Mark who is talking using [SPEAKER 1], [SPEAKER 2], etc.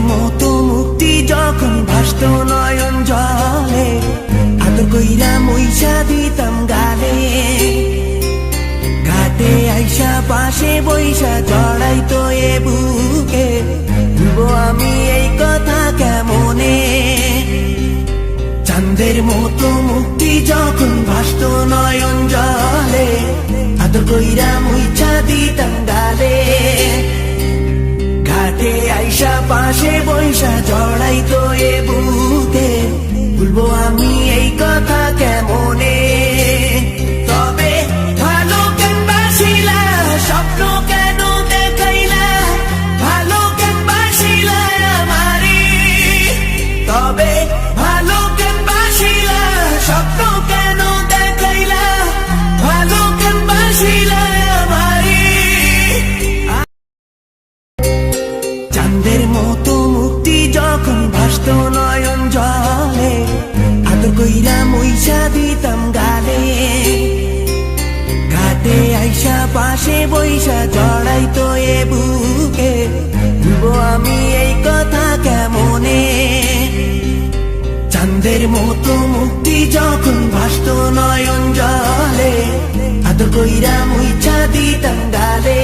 [SPEAKER 1] মতো মুক্তি যখন ভাসত নয়ন জলে, আদর কইরা মইসা দিতাম গালে। ঘাটে আইসা পাশে বইসা জড়াইতো এ বুকে, ভুলবো আমি এই কথা কেমনে। চাঁদের মতো মুক্তি যখন ভাসত নয়ন জলে, আদর কইরা মইসা দিতাম গালে। ঘাটে আইসা পাশে বইসা জড়াইতো এ বুকে, ভুলবো আমি এই কথা কেমনে। তবে ভালো কেন বাসিলা, স্বপ্ন কেন দেখাইলা, ভালো কেন বাসিলা আমারে। তবে ভালো কেন বাসিলা, স্বপ্ন কেন দেখাইলা, ভালো কেন বাসিলা আমারে। চাঁদের মতো মুক্তি যখন ভাসত নয়ন জলে, আদর কইরা মইসা দিতাম গালে। ঘাটে আইসা পাশে বইসা জড়াইতো এ বুকে, ভুলবো আমি এই কথা কেমনে। চাঁদের মতো মুক্তি যখন ভাসত নয়ন জলে, আদর কইরা মইসা দিতাম গালে।